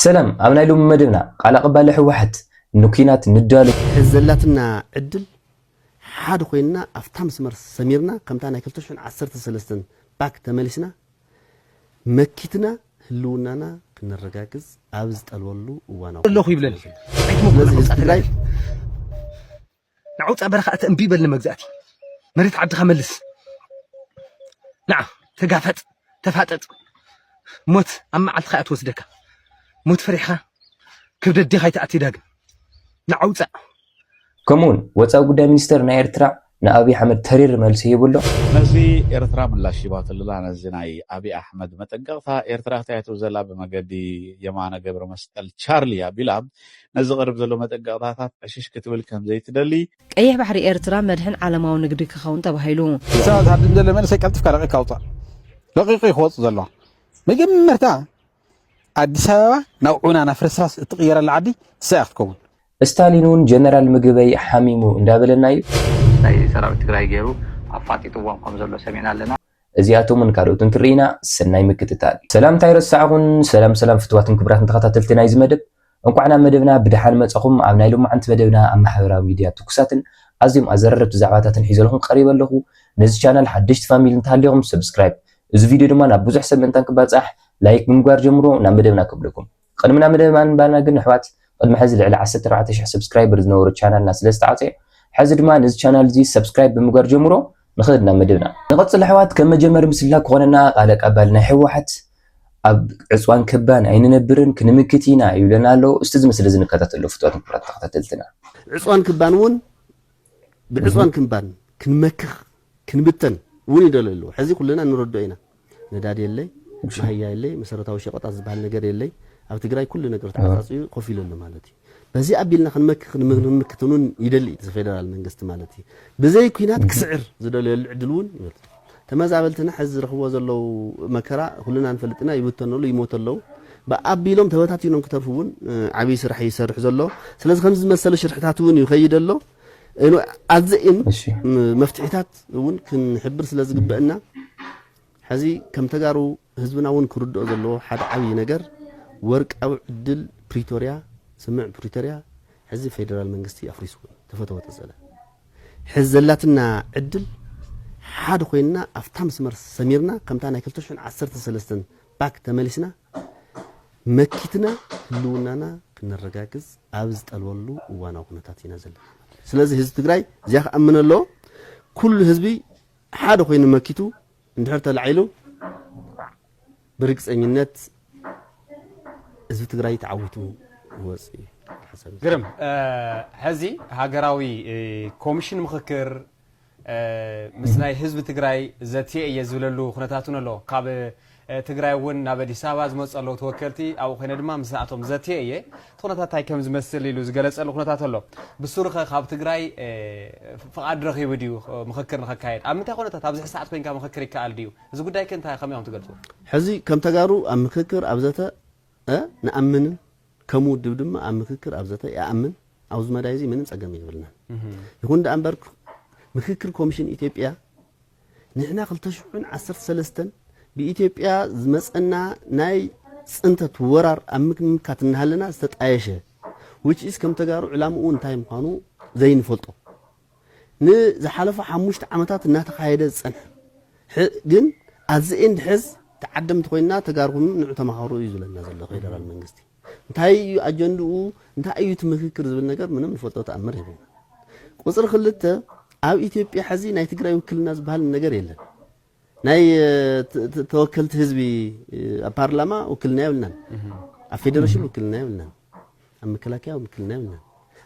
سلام أمنا لهم مدينة على قبل حوحت نكينات ندالو حزلاتنا عدل حاد خوينا أفتهم سميرنا كم تانا كلتشون عصرت سلستن باك تملسنا مكيتنا هلونانا كنا الرجاجز عاوز تقولوا وانا الله خوي بلال نعود أبرخ أنبي بل مجزاتي مريت عبد خملس نعم تقافت تفاتت موت أما على خيات وسدك موت فرحة كبد الدي خيت أتي داق نعود كمون واتساب قدام مينستر نايرترا نأبي أحمد ترير مالسي يقوله نزي إرترا من لاشيبات اللي نزيناي أبي أحمد متقلتها إرترا تاعتو زلا بمجدي يمانا قبر مستل تشارلي بيلعب نزي غرب زلو متقلتها عشيش كتبل كم زي تدلي أيه بحري إرترا مدحن على ما ونقدر كخون تبهيلون ساعد هذا الدل من سيكلت في كارق كوطة دقيقة خواص زلا مجمرتا عدي سببا نوعنا نفرس راس تغيير العادي ساعتكم ستالينون جنرال مقبي حميمو اندابلنا أي سراوي تግራይ ገይሩ አፋጢጥዎም ከም ዘሎ ሰሚዕና ኣለና እዚኣቶም እንካልኦትን ክሪና ሰናይ ምክትታል ሰላም ታይረሳዕኹን ሰላም ፍትዋትን ክብራትን ተኸታተልትና እዩ ዝመደብ እንኳዕና መደብና ብድሓን መጻኹም ኣብ ናይ ሎማዓንቲ መደብና ኣብ ማሕበራዊ ሚድያ ትኩሳትን ኣዝዮም ኣዘረርብቲ ዛዕባታትን ሒዘልኩም ቀሪበ ኣለኹ ነዚ ቻናል ሓደሽቲ ፋሚሊ እንተሃልዮም ሰብስክራይብ እዚ ቪድዮ ድማ ናብ ብዙሕ ሰብ ምንታን ክባጻሕ ላይክ ምግባር ጀምሮ ናብ መደብና ክብለኩም ቅድምና መደብና ንባልና ግን ኣሕዋት ቅድሚ ሕዚ ልዕሊ 14000 ሰብስክራይበር ዝነበሮ ቻናልና ስለዝተዓፅየ حز دمان إز channel زي subscribe بمقر جمرو نخدنا مدبنا نقص الحوات كم جمر مسلا كوننا قالك قبلنا حوحت أب عصوان كبان عين نبرن كنمكتينا يقولنا له استاذ مثل زين كتاتلو فتوات مقرات تختلتنا عصوان كبان ون بعصوان كبان كنمكخ كنبتن ون يدللو حزي كلنا نردو هنا نداد يلي هيا يلي مسرتاو شي قطع زبال نجر يلي أو تقراي كل نجر تعاصي قفيل له مالتي بزي أبيلنا خنمكتنون يدلي فيدرال منجست مالتي بزي كينات كسعر زدل العدلون تمازعبلتنا حز رخوا زلو مكرا كلنا نفلتنا يبتنوا له يموت له بأبيلهم تبتاتينهم كترفون عبيس رح يسرح زلو سلاز خمس مسألة شرحتاتون يخيد له إنه أزئن مفتحتات ون كن حبر سلاز جبنا حزي كم تجارو هزبنا ون كرد زلو حد عبي نجر ورك أو عدل بريتوريا سمع بريتوريا حزب فيدرال منجستي أفريسو تفتوى تزلا حزلاتنا عدل حاد خوينا أفتهم سميرنا كم تانا كلتشون عصرت سلستن باك تملسنا مكيتنا لونانا كنا الرجاجز عاوز تقولوا وانا وكنتاتينا زل سلازي حزب تجراي زيخ أمن الله كل حزبي حاد خوينا مكيتو انتحرت العيلو بركس أنينات حزب تجراي تعوتو وصي قرم هذه هاجراوي كوميشن مخكر مسناي حزب تግራይ زتي يزوللو خنتاتنا له كاب تግራይ ون نابدي ساباز مصلو توكلتي او خنا دما مساتهم زتي خنتاتاي كم زمسل يلو زغلصلو خنتاتلو بسورخ خاب تግራይ فقاد رخي وديو مخكر نخكايد امتا خنتات ابز ساعات كوين كا مخكر يكال ديو እዚ ጉዳይ ከንታ ከመያም ትገልጹ ሕዚ ከም ተጋሩ ኣብ ምክክር ኣብዘተ نأمن كمو دبدم أم مككر أبزته يأمن أوز مدايزي من نسقم يقولنا يكون ده أمبر مككر كوميشن إثيوبيا نحنا خلتشون عصر سلستن بإثيوبيا زمسنا ناي أنت تورر أمكن كاتن هلنا استعيشه which is كم تجارو علامون تايم قانو زين فلتو نزحلف حموش تعمتات إنها تقايدة سنة جن أزين حز تعدم تقولنا تجارهم نعتمد هارو يزولنا زل غير المنجستي انتهي أجندو انتهي أي تمككر زبل نجار منهم الفترة تأمره وصل خلته أو إثيوبيا حزين ناي تقرأ وكل الناس بهال النجار يلا ناي توكلت حزبي البرلمان وكلنا يولنا الفيدرالية وكلنا يولنا المكلاكية وكلنا يولنا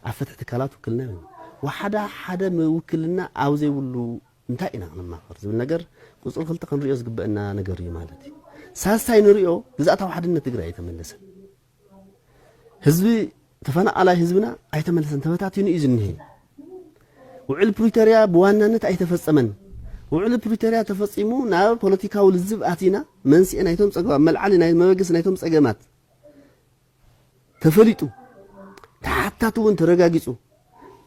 الفتح تكالات وكلنا يولنا وحدا وكلنا عاوز يقولوا انتهينا لما خرج زبل نجار وصل خلته خن رئيس جبنا نجار يمالتي ساستاين رئيو جزء واحد إن تقرأ يتملسن حزبي تفنى على حزبنا أيتملسن تبتاتين إذنه وعلى بريتوريا بواننا أيتفصمن وعلى بريتوريا تفصمو نا بوليتيكا والزب أتينا منسي أنا يتم سجوا ملعلي نا مبجس نا يتم سجمات تفليتو تحتاتو أنت رجاجيسو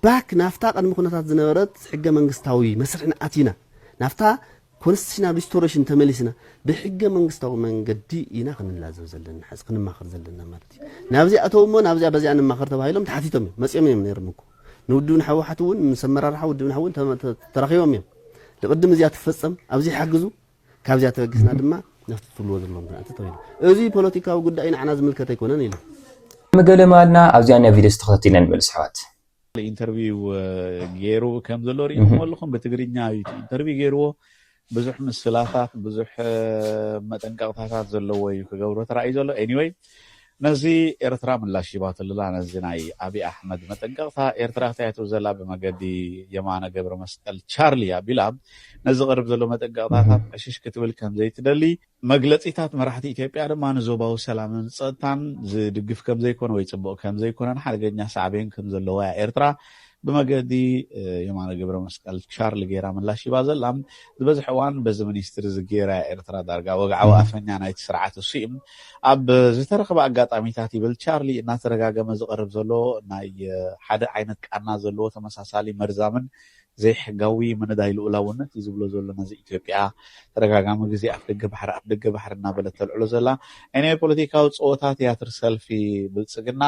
باك نافتا قد مخناتات زنورات حاجة منجستاوي مسرحنا أتينا نافتا ኮንስቲቱሽናል ሪስቶሬሽን ተመሊስና ብሕገ መንግስታዊ መንገዲ ኢና ክንላዘብ ዘለና ሓስ ክንማኸር ዘለና ማለት እዩ ናብዚ ኣተውሞ ናብዚ በዚያ ንማኸር ተባሂሎም ተሓቲቶም መፅኦም እዮም ነይሮም እኮ ንውድብን ሓወሓት እውን ምስ ኣመራርሓ ውድብን ሓውን ተራኺቦም እዮም ለቅድም እዚያ ትፈፀም ኣብዚ ሓግዙ ካብዚያ ተበጊስና ድማ ነፍቲ ትብልዎ ዘለዎም ተባሂሉ እዚ ፖለቲካዊ ጉዳይ ንዓና ዝምልከት ኣይኮነን ኢሉ መገለ ማልና ኣብዚያ ና ቪድዮ ተኸታቲና ንመልስ ኣሕዋት ኢንተርቪው ገይሩ ከም ዘሎ ሪኢኩም ኣለኹም ብትግርኛ ኢንተርቪው ገይርዎ ብዙሕ ምስላታት ብዙሕ መጠንቀቕታታት ዘለዎ እዩ ክገብሮ ተራእዩ ዘሎ ኤኒዌይ ነዚ ኤርትራ ምላሽ ይባትልላ ነዚ ናይ ኣብይ ኣሕመድ መጠንቀቕታ ኤርትራ ታይቱ ዘላ ብመገዲ የማነ ገብረ መስቀል ቻርሊ ኣቢላ ነዚ ቅርብ ዘሎ መጠንቀቕታታት ዕሽሽ ክትብል ከም ዘይትደሊ መግለፂታት መራሕቲ ኢትዮጵያ ድማ ንዞባዊ ሰላምን ፀጥታን ዝድግፍ ከም ዘይኮነ ወይ ፅቡቅ ከም ዘይኮነን ሓደገኛ ሳዕቤን ከም ዘለዋ ኤርትራ ብመገዲ የማነ ገብረ መስቀል ቻርሊ ገይራ ምላሽ ይባ ዘላ ዝበዝሕ እዋን በዚ ሚኒስትሪ ዝገይራ ኤርትራ ዳርጋ ወግዓዊ ኣፈኛ ናይቲ ስርዓት እሱ እዩ ኣብ ዝተረኸበ ኣጋጣሚታት ይብል ቻርሊ እናተረጋገመ ዝቐርብ ዘሎ ናይ ሓደ ዓይነት ቃና ዘለዎ ተመሳሳሊ መርዛምን ዘይሕጋዊ መነዳይ ልኡላውነት እዩ ዝብሎ ዘሎ ነዚ ኢትዮጵያ ተረጋጋሚ ግዜ ኣፍ ደገ ባሕሪ እናበለት ተልዕሎ ዘላ ናይ ፖለቲካዊ ፀወታ ቲያትር ሰልፊ ብልፅግና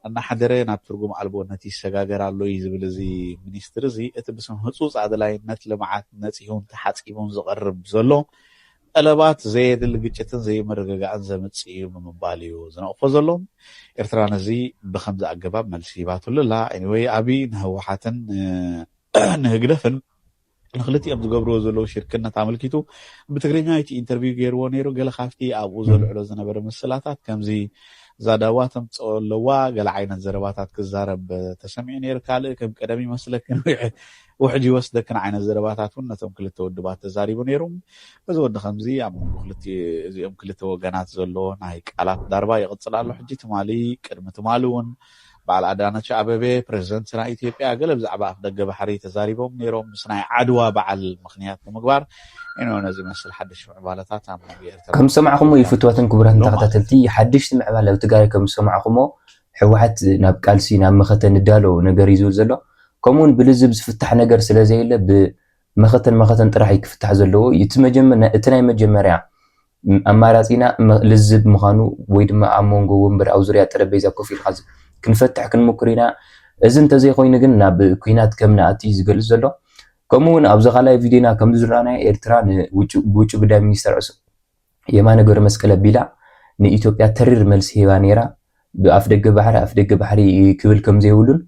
እናሓደረ ናብ ትርጉም ኣልቦነት ይሰጋገር ኣሎ እዩ ዝብል እዚ ሚኒስትር እዚ እቲ ብስም ህፁፅ ኣድላይነት ልምዓት ነፂሁን ተሓፂቡን ዝቐርብ ዘሎ ጠለባት ዘየድሊ ግጭትን ዘይምርግጋእን ዘምፅእ እዩ ብምባል እዩ ዝነቕፎ ዘሎ ኤርትራ ነዚ ብከምዚ ኣገባብ መልሲ ይባትሉላ ኤኒዌይ ኣብይ ንህወሓትን ንህግደፍን ንክልቲኦም ዝገብርዎ ዘለዉ ሽርክነት ኣመልኪቱ ብትግርኛ እቲ ኢንተርቪው ገይርዎ ነይሩ ገለ ካብቲ ኣብኡ ዘልዕሎ ዝነበረ ምስላታት ከምዚ ዛዳዋ ተምፅኦ ኣለዋ ገለ ዓይነት ዘረባታት ክዛረብ ተሰሚዑ ነይሩ ካልእ ከም ቀደም ይመስለክን ውሕጂ ይወስደክን ዓይነት ዘረባታት እውን ነቶም ክልተ ውድባት ተዛሪቡ ነይሩ በዚ ወዲ ከምዚ ኣብ መንጎ እዚኦም ክልተ ወገናት ዘሎ ናይ ቃላት ዳርባ ይቕፅል ኣሎ ሕጂ ትማሊ ቅድሚ ትማሊ እውን በዓል ኣዳነች ኣበቤ ፕሬዚደንት ናይ ኢትዮጵያ ገለ ብዛዕባ ኣፍ ደገ ባሕሪ ተዛሪቦም ነይሮም ምስ ናይ ዓድዋ በዓል ምክንያት ንምግባር ነዚ መስል ሓድሽ ምዕባለታት ኣብ ኤርትራ ከም ሰማዕኹሞ ይፍትዋትን ክቡራትን ተኸታተልቲ ሓድሽቲ ምዕባለ ኣብ ትግራይ ከም ሰማዕኹሞ ሕወሓት ናብ ቃልሲ ናብ መኸተ ንዳሎ ነገር እዩ ዝብል ዘሎ ከምኡውን ብልዝብ ዝፍታሕ ነገር ስለዘየለ ብመኸተን ጥራሕ ክፍታሕ ዘለዎ እቲ ናይ መጀመርያ ኣማራፂና ልዝብ ምዃኑ ወይ ድማ ኣብ መንጎ ወንበር ኣብ ዙርያ ጠረጴዛ ኮፍ ኢልካ ክንፈትሕ ክንምኩር ኢና እዚ እንተዘይኮይኑ ግን ናብ ኩናት ከም ንኣቲ ዝገልፅ ዘሎ ከምኡውን ኣብዚ ካልኣይ ቪድዮና ከም ዝረኣናዮ ኤርትራ ብውጭ ጉዳይ ሚኒስተር የማነ ገብረ መስቀል ኣቢላ ንኢትዮጵያ ተሪር መልሲ ሂባ ነይራ ብኣፍ ደገ ባሕሪ ክብል ከም ዘይብሉን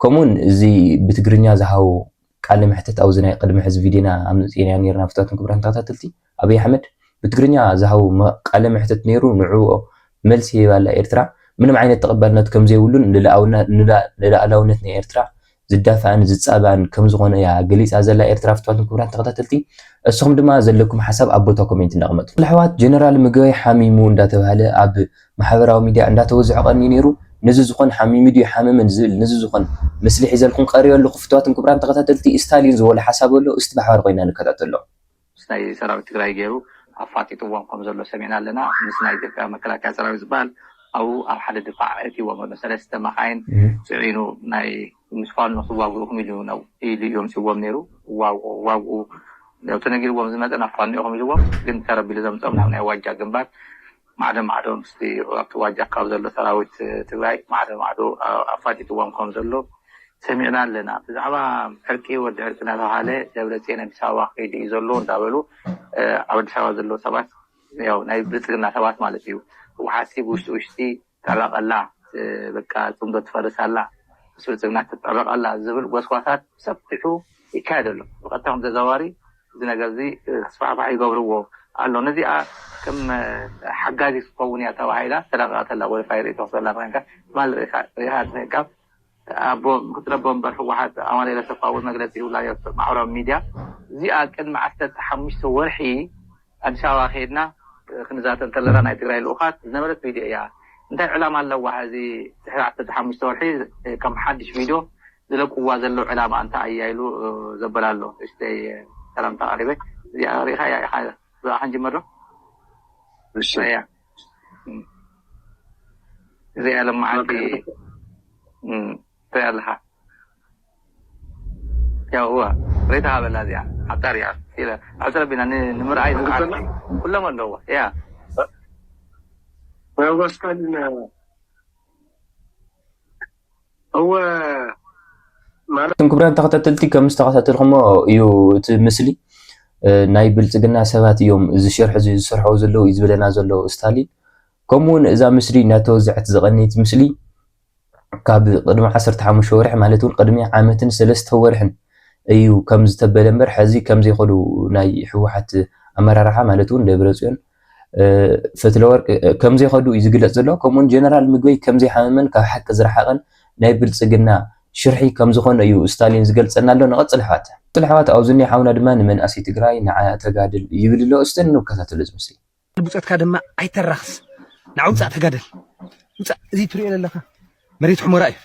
ከምኡውን እዚ ብትግርኛ ዝሃቦ ቃለ መሕተት ኣብዚ ናይ ቅድሚ ሕዚ ቪድዮና ኣምፂና ነርና ፍትዋትን ክቡራትን ተኸታተልቲ ኣብይ ኣሕመድ ብትግርኛ ዝሃቦ ቃለ መሕተት ነይሩ ንዕኡ መልሲ ሂባላ ኤርትራ ምንም ዓይነት ተቐባልነት ከም ዘይብሉን ንላዕላውነት ናይ ኤርትራ ዝዳፋእን ዝፃባእን ከም ዝኾነ እያ ገሊፃ ዘላ ኤርትራ ፍትዋትን ክቡራትን ተኸታተልቲ እስኹም ድማ ዘለኩም ሓሳብ ኣብ ቦታ ኮሜንት እናቕመጡ ኣሕዋት ጀነራል ምግበይ ሓሚሙ እንዳተባሃለ ኣብ ማሕበራዊ ሚድያ እንዳተወዝዐ ቀኒ ነይሩ ነዚ ዝኾን ሓሚሙ ድዩ ሓመመን ዝብል ነዚ ዝኾን ምስሊ ሒዘልኩም ቀሪበ ኣለኹ ፍትዋትን ክቡራትን ተኸታተልቲ ስታሊን ዝበሎ ሓሳብ ኣሎ እስቲ ብሓባር ኮይና ንከታተሎ ምስ ናይ ሰራዊት ትግራይ ገይሩ ኣፋጢጥዎም ከም ዘሎ ሰሚዕና ኣለና ምስ ናይ ኢትዮጵያ መከላከያ ሰራዊት ዝበሃል ኣብኡ ኣብ ሓደ ድፋዕ እትይዎም ኣሎ ሰለስተ መኻይን ፅዒኑ ናይ ምስፋኑ ክዋግኡኹም ኢሉ እዮም ሲዎም ነይሩ ዋግኡ ተነጊርዎም ዝመፀ ኣፋኒኦም ኢልዎም ግን ተረቢሉ ዘምፅኦም ናብ ናይ ዋጃ ግንባር ማዕዶ ምስቲ ኣብቲ ዋጃ ካብ ዘሎ ሰራዊት ትግራይ ማዕዶ ኣፋጢጥዎም ከም ዘሎ ሰሚዕና ኣለና ብዛዕባ ዕርቂ ወዲ ዕርቂ እናተባሃለ ደብረፅዮን ኣዲስ ኣበባ ከይዲ እዩ ዘሎ እንዳበሉ ኣብ ኣዲስ ኣበባ ዘሎ ሰባት ያው ናይ ብልፅግና ሰባት ማለት እዩ وحاسب وشتي طبق الله بقى صندوق تفرسالا ብልፅግና ትጠበቅ ኣላ ዝብል ጎስጓሳት ሰፊሑ ይካየደሉ ብቐጥታም ተዘዋዋሪ እዚ ነገር እዚ ክስፋሕፋሕ ይገብርዎ ኣሎ ነዚኣ ከም ሓጋዚ ክትከውን እያ ተባሂላ ተለቃተላ ወይ ፋይሪ ተወሰላ ኮይንካ ማል ሪሃ ትነቃብ ኣቦ ክትረቦ እምበር ህወሓት ኣማሌለ ተፋውል መግለፂ ይብላ ማሕበራዊ ሚድያ እዚኣ ቅድሚ 15 ወርሒ ኣዲስ ኣበባ ከይድና ክንዛተን ተለና ናይ ትግራይ ልኡኻት ዝነበረት ቪድዮ እያ እንታይ ዕላማ ኣለዋ ሕዚ 15 ወርሒ ከም ሓድሽ ቪድዮ ዝለቅዋ ዘሎ ዕላማ እንታይ ኣያይሉ ዘበላሎ እስተይ ሰላምታ ቀሪበ እዚኣ ሪኢኻ እያ ኢኻ ክንጅመር ዶ እሺ እዚኣ ለማዓንቲ ተያለኻ ያው ሪኢታ በላ እዚኣ عطاري كده عطر بينا نمر عايز كلهم اللي يا بس كان هو كبران تخطتلتي كم استخدمتلهم يو تمثلي ናይ ብልጽግና ሰባት እዮም እዚ ሸርሕ እዚ ዝሰርሖ ዘለው ይዝብለና ዘለው ስታሊን ከምኡውን እዛ ምስሊ እናተወዝዐት ዝቐኒት ምስሊ ካብ ቅድሚ 15 ወርሒ ማለት እውን ቅድሚ ዓመትን 3 ወርሕን እዩ ከም ዝተበለ እምበር ሕዚ ከም ዘይኸዱ ናይ ሕወሓት ኣመራርሓ ማለት እውን ደብረጽዮን ፈትለወርቅ ከም ዘይኸዱ እዩ ዝግለጽ ዘሎ ከምኡውን ጀነራል ምግበይ ከም ዘይሓመመን ካብ ሓቂ ዝረሓቐን ናይ ብልጽግና ሽርሒ ከም ዝኾነ እዩ ስታሊን ዝገልጸና ኣሎ ንቐጽል ሕዋት ጥልሕዋት ኣውዝኒ ሓውና ድማ ንመንእሰይ ትግራይ ንዓያ ተጋድል ይብል ኣሎ እስተን ንከታተሉ ዝምስሊ ብፀትካ ድማ ኣይተራኽስ ንዓውፃእ ተጋድል ውፃእ እዚ ትሪኦ ዘለኻ መሬት ሕሞራ እዩ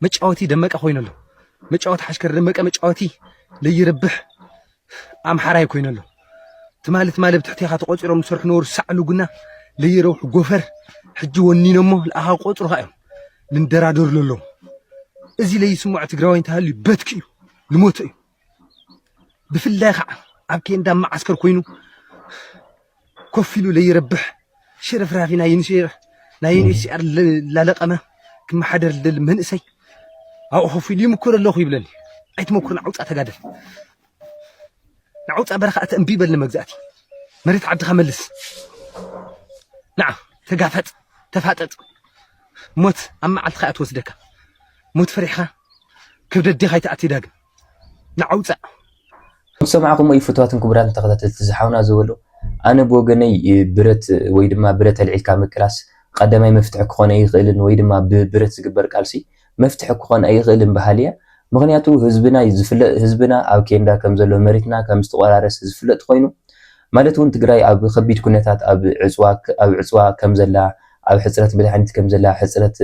መጫወቲ ደመቀ ኮይኑ ኣሎ መጫወቲ ሓሽከር ደመቀ መጫወቲ ለይረብሕ ኣምሓራይ ኮይኑ ኣሎ ትማሊ ብትሕቲኻ ተቆፂሮም ዝሰርሑ ነበሩ ሳዕሉ ግና ለይረውሑ ጎፈር ሕጂ ወኒኖሞ ለኣኻ ቆፅሩኻ እዮም ልንደራደርሉ ኣለዉ እዚ ለይስሙዕ ትግራዋይ እንተሃልዩ በትኪ እዩ ልሞት እዩ ብፍላይ ከዓ ኣብ ኬንዳ ማዓስከር ኮይኑ ኮፍ ኢሉ ለይረብሕ ሽርፍራፊ ናይ ዩኒሲአር ላለቐመ ክመሓደር ዝደሊ መንእሰይ ኣብኡ ኮፍ ኢሉ ይምክር ኣለኹ ይብለኒ ኣይትመክሩ ንዓውፃእ ተጋደል ንዓውፃእ በረኻ እቲ እምቢ በልኒ መግዛእቲ መሬት ዓድኻ መልስ ንዓ ተጋፈጥ ተፋጠጥ ሞት ኣብ መዓልትኻ እያ ትወስደካ ሞት ፈሪሕኻ ክብደት ዲኻ ይተኣትይ ዳግም ንዓውፃእ ሰማዕኩም ወይ ፍትዋትን ክቡራን ተኸታተልቲ ዝሓውና ዝበሉ ኣነ ብወገነይ ብረት ወይ ድማ ብረት ኣልዒልካ ምቅላስ ቀዳማይ መፍትሒ ክኾነ ይኽእልን ወይ ድማ ብብረት ዝግበር ቃልሲ መፍትሒ ክኾነ ኣይኽእልን ባህልያ ምክንያቱ ህዝብና ኣብ ኬንዳ ከም ዘሎ መሬትና ከም ዝተቆራረሰ ዝፍለጥ ኮይኑ ማለት እውን ትግራይ ኣብ ከቢድ ኩነታት ኣብ ዕፅዋ ከም ዘላ ኣብ ሕፅረት መድሓኒት ከም ዘላ ሕፅረት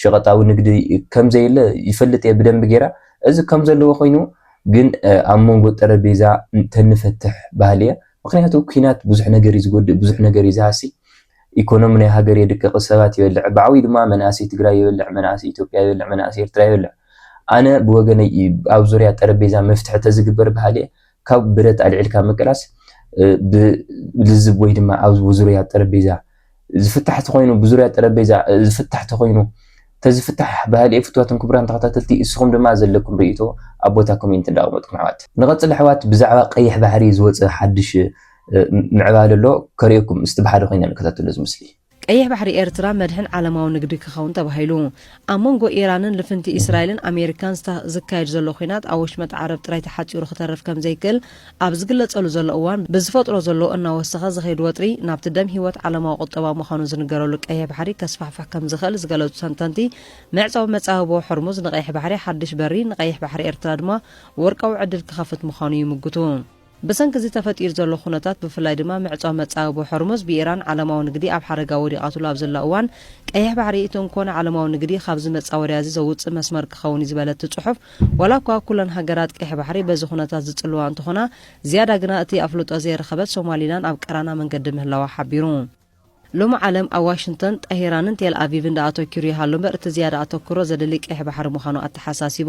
ሸቐጣዊ ንግዲ ከም ዘየለ ይፈልጥ እየ ብደንቢ ጌራ እዚ ከም ዘለዎ ኮይኑ ግን ኣብ መንጎ ጠረጴዛ ተንፈትሕ ባህል እያ ምክንያቱ ኩናት ብዙሕ ነገር እዩ ዝጎድእ ብዙሕ ነገር እዩ ዝሃሲ ኢኮኖሚ ናይ ሃገር የድቅቕ ሰባት ይበልዕ ብዓብይ ድማ መናእሰይ ትግራይ ይበልዕ መናእሰይ ኢትዮጵያ ይበልዕ መናእሰይ ኤርትራ ይበልዕ ኣነ ብወገነይ ኣብ ዙርያ ጠረጴዛ መፍትሒ ተዝግበር ባህል እየ ካብ ብረት ኣልዒልካ ምቅላስ ብልዝብ ወይ ድማ ኣብ ዙርያ ጠረጴዛ ዝፍታሕ ተኾይኑ ብዙርያ ጠረጴዛ ዝፍታሕ ተኾይኑ ተዝፍታሕ ባህል ፍትዋትን ክቡራን ተኸታተልቲ እስኹም ድማ ዘለኩም ርእይቶ ኣብ ቦታ ኮሜንት እንዳቕመጥኩም ኣሕዋት ንቐፅሊ ኣሕዋት ብዛዕባ ቀይሕ ባሕሪ ዝወፅእ ሓድሽ ምዕባለ ኣሎ ከሪአኩም እስቲ ብሓደ ኮይና ንከታተሎ እዚ ምስሊ ቀይሕ ባሕሪ ኤርትራ መድሕን ዓለማዊ ንግዲ ክኸውን ተባሂሉ ኣብ መንጎ ኢራንን ልፍንቲ እስራኤልን ኣሜሪካን ዝካየድ ዘሎ ኩናት ኣብ ወሽመጥ ዓረብ ጥራይ ተሓፂሩ ክተርፍ ከም ዘይክእል ኣብ ዝግለጸሉ ዘሎ እዋን ብዝፈጥሮ ዘሎ እናወሰኸ ዝኸይድ ወጥሪ ናብቲ ደም ሂወት ዓለማዊ ቁጠባ ምዃኑ ዝንገረሉ ቀይሕ ባሕሪ ከስፋሕፋሕ ከም ዝኽእል ዝገለጹ ተንተንቲ ምዕፃዊ መጻበቦ ሕርሙዝ ንቀይሕ ባሕሪ ሓድሽ በሪ ንቀይሕ ባሕሪ ኤርትራ ድማ ወርቃዊ ዕድል ክኸፍት ምዃኑ ይምግቱ በሰንኪ እዚ ተፈጢሩ ዘሎ ኩነታት ብፍላይ ድማ ምዕፃው መጻበቦ ሕርሙዝ ብኢራን ዓለማዊ ንግዲ ኣብ ሓደጋ ወዲቓትሉ ኣብ ዘላ እዋን ቀይሕ ባሕሪ እቶም ኮነ ዓለማዊ ንግዲ ካብዚ መጻወርያ እዚ ዘውፅእ መስመር ክኸውን እዩ ዝበለት ጽሑፍ ዋላ እኳ ኩለን ሃገራት ቀይሕ ባሕሪ በዚ ኩነታት ዝጽልዋ እንትኾና ዝያዳ ግና እቲ ኣፍልጦ ዘይረኸበት ሶማሊላን ኣብ ቀራና መንገዲ ምህላዋ ሓቢሩ ሎሚ ዓለም ኣብ ዋሽንግተን ጠሂራንን ቴል ኣቪቭን እንዳኣተኪሩ ይሃሉ እምበር እቲ ዝያዳ ኣተክሮ ዘደሊ ቀይሕ ባሕሪ ምዃኑ ኣተሓሳሲቡ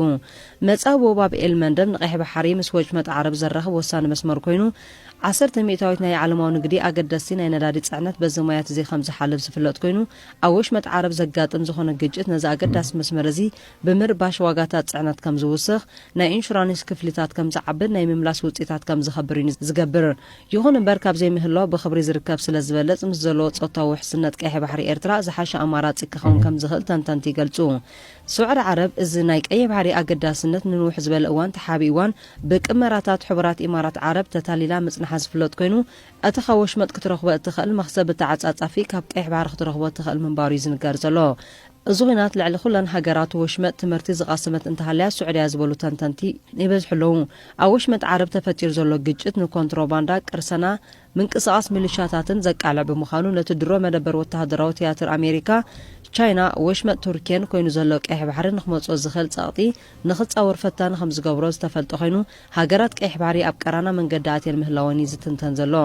መጻበቦ ባብኤል መንደብ ንቀይሕ ባሕሪ ምስ ወሽመጥ ዓረብ ዘራኽብ ወሳኒ መስመር ኮይኑ 10 ሚእታዊት ናይ ዓለማዊ ንግዲ ኣገደስቲ ናይ ነዳዲ ጽዕነት በዚ ሞያት እዚ ከም ዝሓልፍ ዝፍለጥ ኮይኑ ኣብ ወሽመጥ ዓረብ ዘጋጥም ዝኾነ ግጭት ነዚ ኣገዳሲ መስመር እዚ ብምርባሽ ዋጋታት ጽዕነት ከም ዝውስኽ ናይ ኢንሹራንስ ክፍሊታት ከም ዝዓብድ ናይ ምምላስ ውፅኢታት ከም ዝኸብር እዩ ዝገብር ይኹን እምበር ካብ ዘይምህላው ብኽብሪ ዝርከብ ስለ ዝበለጽ ምስ ዘለዎ ጾታዊ ውሕስነት ቀይሕ ባሕሪ ኤርትራ ዝሓሸ ኣማራፂ ክኸውን ከም ዝኽእል ተንተንቲ ይገልጹ ስዑድ ዓረብ እዚ ናይ ቀይሕ ባሕሪ ኣገዳስነት ንንውሕ ዝበለ እዋን ተሓቢ እዋን ብቅመራታት ሕቡራት ኢማራት ዓረብ ተታሊላ ምጽናሕ ዝፍለጥ ኮይኑ እቲ ካብ ወሽመጥ ክትረኽቦ እትኽእል መኽሰብ ተዓጻጻፊ ካብ ቀይሕ ባሕሪ ክትረኽቦ እትኽእል ምንባሩ ዝንገር ዘሎ እዚ ኩናት ልዕሊ ኩለን ሃገራት ወሽመጥ ትምህርቲ ዝቃሰመት እንተሃልያ ሱዑድያ ዝበሉ ተንተንቲ ይበዝሑ ኣለዉ ኣብ ወሽመጥ ዓረብ ተፈጢሩ ዘሎ ግጭት ንኮንትሮባንዳ ቅርሰና ምንቅስቃስ ሚሊሻታትን ዘቃልዕ ብምዃኑ ነቲ ድሮ መደበር ወተሃደራዊ ቲያትር ኣሜሪካ ቻይና ወሽመጥ ቱርኪን ኮይኑ ዘሎ ቀይሕ ባሕሪ ንኽመጽኦ ዝኽእል ጸቕጢ ንኽጻወር ፈታኒ ከም ዝገብሮ ዝተፈልጦ ኮይኑ ሃገራት ቀይሕ ባሕሪ ኣብ ቀራና መንገዲ ኣትየን ምህላወን ዝትንተን ዘሎ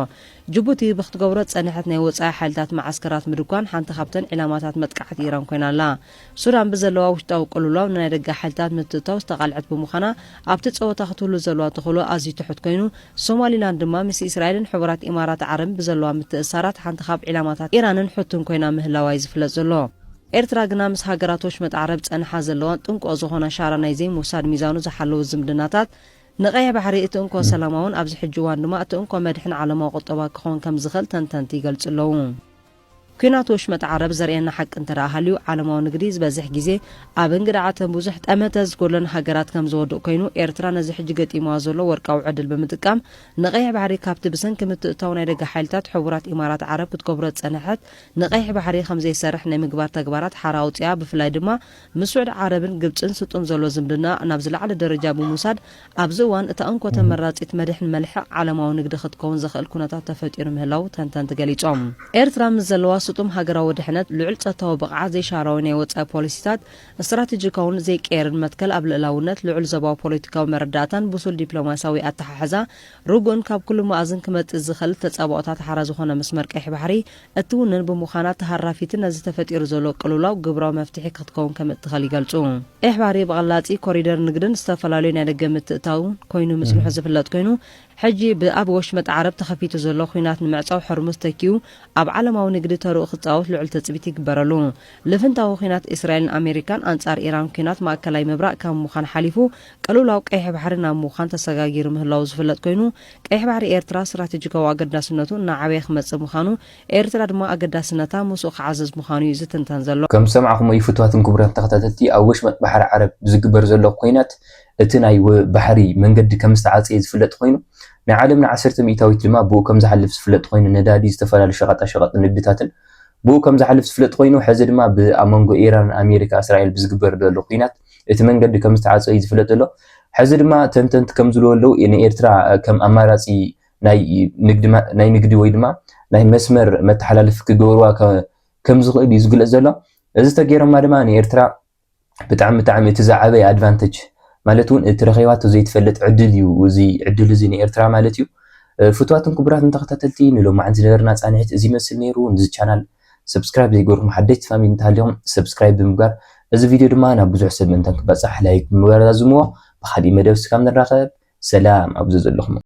ጅቡቲ ብኽትገብሮ ጸኒሐት ናይ ወጻኢ ሓይልታት ማዓስከራት ምድጓን ሓንቲ ካብተን ዕላማታት መጥቃዕቲ ኢራን ኮይና ኣላ ሱዳን ብዘለዋ ውሽጣዊ ቅልውላው ናይ ደጋ ሓይልታት ምትእታው ዝተቓልዐት ብምዃና ኣብቲ ጸወታ ክትህሉ ዘለዋ ተኽእሎ ኣዝዩ ትሑት ኮይኑ ሶማሊላንድ ድማ ምስ እስራኤልን ሕቡራት ኢማራት ዓረብ ብዘለዋ ምትእሳራት ሓንቲ ካብ ዕላማታት ኢራንን ሕቱን ኮይና ምህላዋ ዝፍለጥ ዘሎ ኤርትራ ግና ምስ ሃገራቶች መጣዓረብ ጸንሓ ዘለዋን ጥንቆ ዝኾነ ሻራ ናይ ዘይ ሙሳድ ሚዛኑ ዝሓለዉ ዝምድናታት ንቀይሕ ባሕሪ እቲ እንኮ ሰላማውን ኣብዚ ሕጂ እዋን ድማ እቲ እንኮ መድሕን ዓለማዊ ቁጠባ ክኾን ከም ዝኽእል ተንተንቲ ይገልጹ ኣለዉ ኩናቶች መጣዓረብ ዘርኤና ሓቂ እንተደኣሃልዩ ዓለማዊ ንግዲ ዝበዝሕ ግዜ ኣብ እንግዳዓተን ብዙሕ ጠመተ ዝጎለን ሃገራት ከም ዝወድቕ ኮይኑ ኤርትራ ነዚ ሕጂ ገጢምዋ ዘሎ ወርቃዊ ዕድል ብምጥቃም ንቀይሕ ባሕሪ ካብቲ ብሰንኪ ምትእታው ናይ ደጋ ሓይልታት ሕቡራት ኢማራት ዓረብ ክትገብሮ ጸንሐት ንቀይሕ ባሕሪ ከም ዘይሰርሕ ናይ ምግባር ተግባራት ሓራ ኣውፅያ ብፍላይ ድማ ምስ ስዑድ ዓረብን ግብፅን ስጡም ዘሎ ዝምድና ናብ ዝለዓለ ደረጃ ብምውሳድ ኣብዚ እዋን እታ እንኮ ተመራፂት መድሕን መልሕቕ ዓለማዊ ንግዲ ክትከውን ዘኽእል ኩነታት ተፈጢሩ ምህላው ተንተንቲ ገሊፆም ኤርትራ ምስ ዘለዋ ስጡም ሃገራዊ ድሕነት ልዑል ጸጥታዊ ብቕዓት ዘይሻራዊ ናይ ወጻኢ ፖሊሲታት እስትራቴጂካውን ዘይቀየርን መትከል ኣብ ልዕላውነት ልዑል ዘባዊ ፖለቲካዊ መረዳእታን ብሱል ዲፕሎማስያዊ ኣተሓሕዛ ርጉእን ካብ ኩሉ ማእዝን ክመጽእ ዝኽእል ተጻብኦታት ሓራ ዝኾነ መስመር ቀይሕ ባሕሪ እቲ ውንን ብምዃና ተሃራፊትን ነዚ ተፈጢሩ ዘሎ ቅልውላው ግብራዊ መፍትሒ ክትከውን ከም እትኽእል ይገልጹ ቀይሕ ባሕሪ ብቐላጺ ኮሪደር ንግድን ዝተፈላለዩ ናይ ደገ ምትእታውን ኮይኑ ምስንሑ ዝፍለጥ ኮይኑ ሕጂ ብኣብ ወሽመጥ ዓረብ ተኸፊቱ ዘሎ ኩናት ንምዕጻው ሕርሙዝ ተኪዩ ኣብ ዓለማዊ ንግዲ ተርኡ ክጻወት ልዑል ተጽቢት ይግበረሉ ልፍንታዊ ኩናት እስራኤልን ኣሜሪካን ኣንጻር ኢራን ኩናት ማእከላይ ምብራቅ ካብ ምዃን ሓሊፉ ቅልውላው ቀይሕ ባሕሪ ናብ ምዃን ተሰጋጊሩ ምህላው ዝፍለጥ ኮይኑ ቀይሕ ባሕሪ ኤርትራ ስትራቴጂካዊ ኣገዳስነቱ እናዓበየ ክመጽእ ምዃኑ ኤርትራ ድማ ኣገዳስነታ ምስኡ ክዓዘዝ ምዃኑ እዩ ዝትንተን ዘሎ ከም ሰማዕኹም ይፍትዋትን ክቡራት ተኸታተልቲ ኣብ ወሽመጥ ባሕሪ ዓረብ ዝግበር ዘሎ ኩናት እቲ ናይ ባሕሪ መንገዲ ከም ዝተዓጽየ ዝፍለጥ ኮይኑ ናይ ዓለምና 10 ሚእታዊት ድማ ብኡ ከም ዝሓልፍ ዝፍለጥ ኮይኑ ነዳዲ ዝተፈላለዩ ሸቐጣሸቐጥ ንግድታትን ብኡ ከም ዝሓልፍ ዝፍለጥ ኮይኑ ሕዚ ድማ ብኣመንጎ ኢራን ኣሜሪካ እስራኤል ብዝግበር ዘሎ ኩናት እቲ መንገዲ ከም ዝተዓጽየ ዝፍለጥ ኣሎ ሕዚ ድማ ተንተንቲ ከም ዝብለዉ ንኤርትራ ከም ኣማራጺ ናይ ንግዲ ወይ ድማ ናይ መስመር መተሓላለፊ ክገብርዋ ከም ዝኽእል እዩ ዝግለጽ ዘሎ እዚ ተገይሮማ ድማ ንኤርትራ ብጣዕሚ እቲ ዝዓበየ ኣድቫንቴጅ ማለት እውን እቲ ረኺባቶ ዘይትፈልጥ ዕድል እዩ እዚ ዕድል እዚ ንኤርትራ ማለት እዩ ፍትዋትን ክቡራትን ተኸታተልቲ ንሎማዓንቲ ዝነበርና ጻንሒት እዚ ይመስል ነይሩ ነዚ ቻናል ሰብስክራይብ ዘይገበርኩም ሓደሽቲ ፋሚሊ እንተሃልዮም ሰብስክራይብ ብምግባር እዚ ቪድዮ ድማ ናብ ብዙሕ ሰብ ምንተን ክበፅሕ ላይክ ብምግባር ኣዝምዎ ብኻሊእ መደብ እስካብ ንራኸብ ሰላም ኣብዙ ዘለኹም